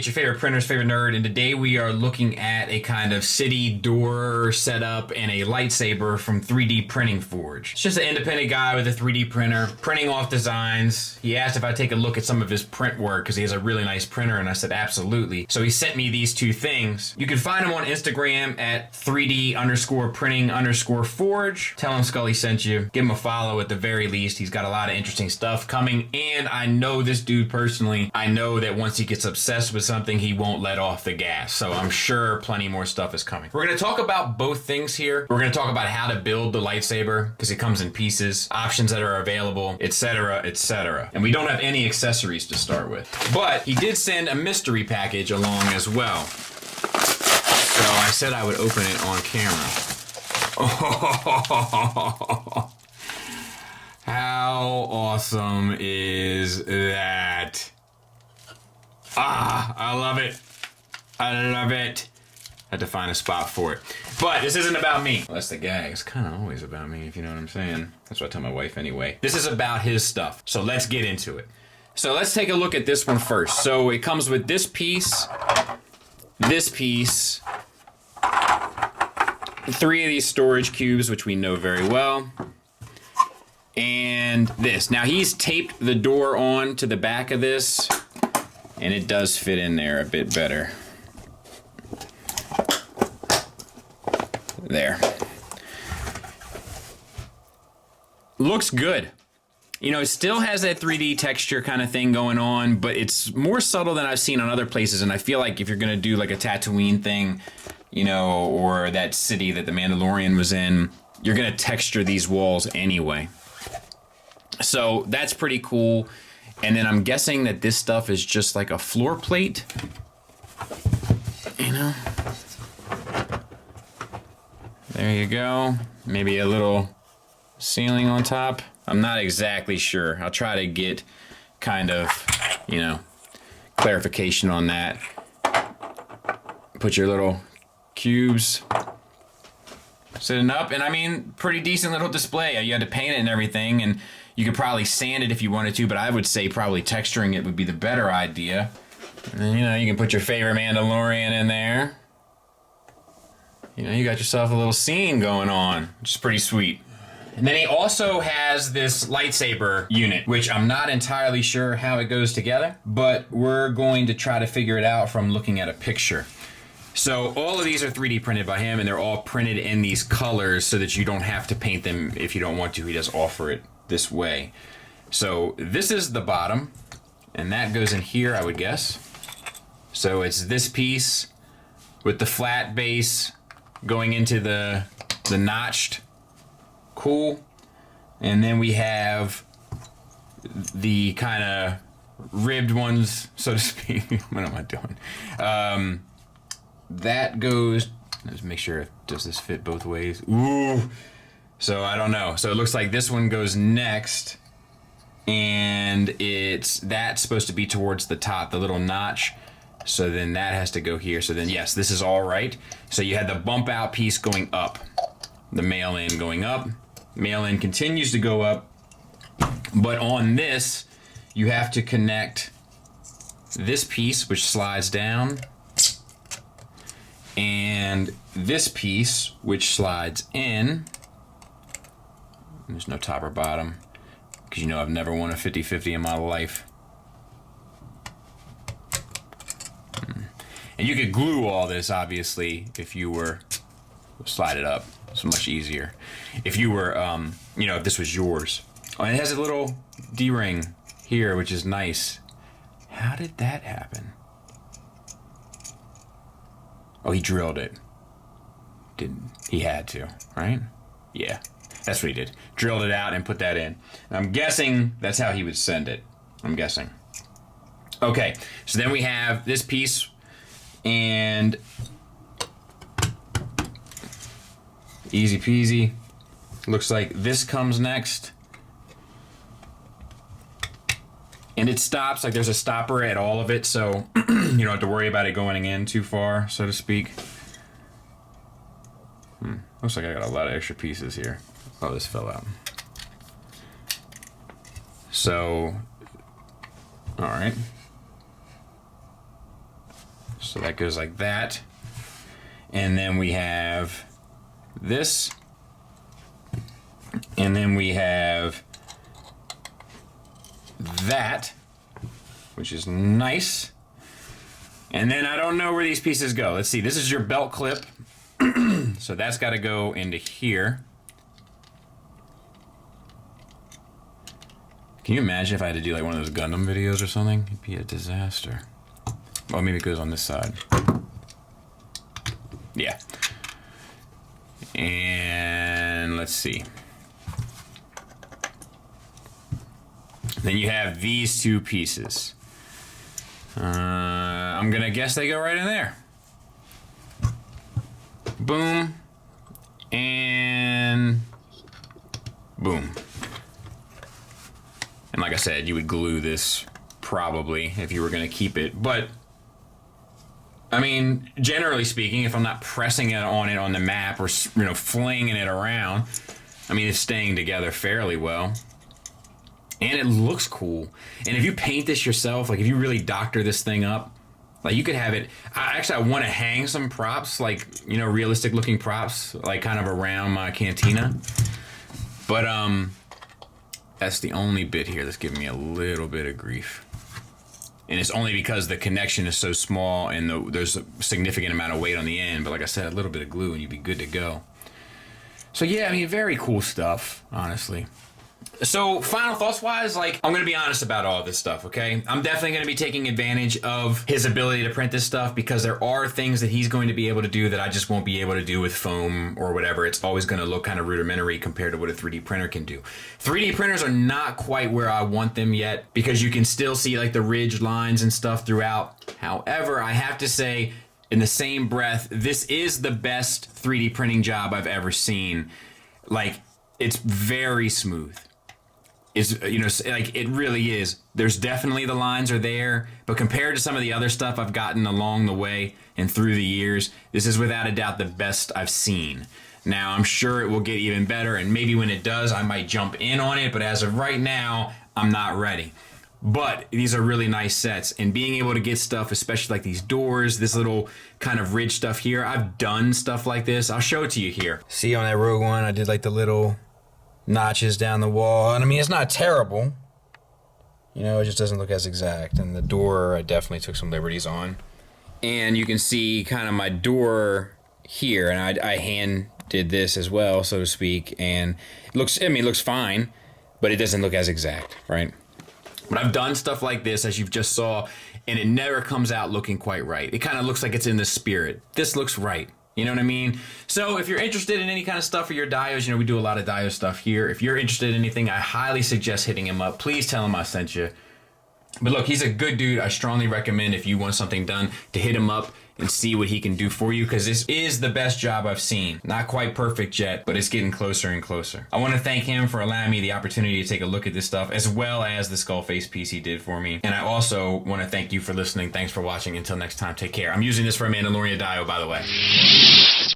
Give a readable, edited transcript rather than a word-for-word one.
It's your favorite printer's favorite nerd, and today we are looking at a kind of city door setup and a lightsaber from 3D Printing Forge. It's just an independent guy with a 3D printer, printing off designs. He asked if I'd take a look at some of his print work because he has a really nice printer, and I said absolutely. So he sent me these two things. You can find him on Instagram at 3D_printing_forge. Tell him Scully sent you. Give him a follow at the very least. He's got a lot of interesting stuff coming, and I know this dude personally. I know that once he gets obsessed with something, he won't let off the gas. So I'm sure plenty more stuff is coming. We're going to talk about both things here. We're going to talk about how to build the lightsaber because it comes in pieces, options that are available, etc., etc. And we don't have any accessories to start with. But he did send a mystery package along as well. So I said I would open it on camera. Oh, how awesome is that? Ah, I love it. I love it. Had to find a spot for it. But this isn't about me. Well, that's the gag. It's kind of always about me, if you know what I'm saying. That's what I tell my wife anyway. This is about his stuff. So let's get into it. So let's take a look at this one first. So it comes with this piece, 3 of these storage cubes, which we know very well, and this. Now he's taped the door on to the back of this, and it does fit in there a bit better. There. Looks good. You know, it still has that 3D texture kind of thing going on, but it's more subtle than I've seen on other places, and I feel like if you're going to do like a Tatooine thing, you know, or that city that the Mandalorian was in, you're going to texture these walls anyway. So that's pretty cool. And then I'm guessing that this stuff is just like a floor plate, you know? There you go. Maybe a little ceiling on top. I'm not exactly sure. I'll try to get kind of, you know, clarification on that. Put your little cubes sitting up, and I mean, pretty decent little display. You had to paint it and everything, and you could probably sand it if you wanted to, but I would say probably texturing it would be the better idea. And then, you know, you can put your favorite Mandalorian in there. You know, you got yourself a little scene going on, which is pretty sweet. And then he also has this lightsaber unit, which I'm not entirely sure how it goes together, but we're going to try to figure it out from looking at a picture. So all of these are 3D printed by him, and they're all printed in these colors so that you don't have to paint them if you don't want to. He does offer it this way. So this is the bottom, and that goes in here, I would guess. So it's this piece with the flat base going into the notched. Cool. And then we have the kind of ribbed ones, so to speak. What am I doing? That goes, let's make sure, does this fit both ways? Ooh. So I don't know. So it looks like this one goes next, and that's supposed to be towards the top, the little notch. So then that has to go here. So then yes, this is all right. So you had the bump out piece going up, the mail-in going up. Mail-in continues to go up, but on this, you have to connect this piece, which slides down, and this piece, which slides in. There's no top or bottom, because you know I've never won a 50-50 in my life. And you could glue all this, obviously, if you were slide it up. It's much easier. If you were, you know, if this was yours. Oh, and it has a little D-ring here, which is nice. How did that happen? Oh, he drilled it. He had to, right? Yeah, that's what he did. Drilled it out and put that in. And I'm guessing that's how he would send it. I'm guessing. Okay, so then we have this piece, and easy peasy. Looks like this comes next. And it stops, like there's a stopper at all of it, so you don't have to worry about it going in too far, so to speak. Looks like I got a lot of extra pieces here. Oh, this fell out. So, all right. So that goes like that. And then we have this. And then we have that, which is nice. And then I don't know where these pieces go. Let's see, this is your belt clip. So that's got to go into here. Can you imagine if I had to do like one of those Gundam videos or something? It'd be a disaster. Well, maybe it goes on this side. Yeah. And let's see. Then you have these two pieces. I'm gonna guess they go right in there. Boom. And boom. And like I said, you would glue this probably if you were gonna keep it. But, I mean, generally speaking, if I'm not pressing it on the map or, you know, flinging it around, I mean, it's staying together fairly well. And it looks cool. And if you paint this yourself, like if you really doctor this thing up, like you could have it. I want to hang some props, like, you know, realistic looking props, like kind of around my cantina. But that's the only bit here that's giving me a little bit of grief. And it's only because the connection is so small and there's a significant amount of weight on the end. But like I said, a little bit of glue and you'd be good to go. So yeah, I mean, very cool stuff, honestly. So, final thoughts-wise, like, I'm going to be honest about all this stuff, okay? I'm definitely going to be taking advantage of his ability to print this stuff because there are things that he's going to be able to do that I just won't be able to do with foam or whatever. It's always going to look kind of rudimentary compared to what a 3D printer can do. 3D printers are not quite where I want them yet because you can still see, like, the ridged lines and stuff throughout. However, I have to say, in the same breath, this is the best 3D printing job I've ever seen. Like, it's very smooth. Is, you know, like it really is. There's definitely the lines are there, but compared to some of the other stuff I've gotten along the way and through the years, this is without a doubt the best I've seen. Now, I'm sure it will get even better, and maybe when it does, I might jump in on it, but as of right now, I'm not ready. But these are really nice sets, and being able to get stuff, especially like these doors, this little kind of ridge stuff here, I've done stuff like this. I'll show it to you here. See on that Rogue One, I did like the little notches down the wall, and I mean, it's not terrible. You know, it just doesn't look as exact. And the door, I definitely took some liberties on. And you can see kind of my door here, and I hand did this as well, so to speak, and it looks, I mean, it looks fine, but it doesn't look as exact, right? But I've done stuff like this, as you've just saw, and it never comes out looking quite right. It kind of looks like it's in the spirit. This looks right. You know what I mean? So if you're interested in any kind of stuff for your dios, you know, we do a lot of dio stuff here. If you're interested in anything, I highly suggest hitting him up. Please tell him I sent you. But look, he's a good dude. I strongly recommend if you want something done to hit him up and see what he can do for you, because this is the best job I've seen. Not quite perfect yet, but it's getting closer and closer. I want to thank him for allowing me the opportunity to take a look at this stuff, as well as the Skullface piece he did for me. And I also want to thank you for listening. Thanks for watching. Until next time, take care. I'm using this for a Mandalorian dio, by the way.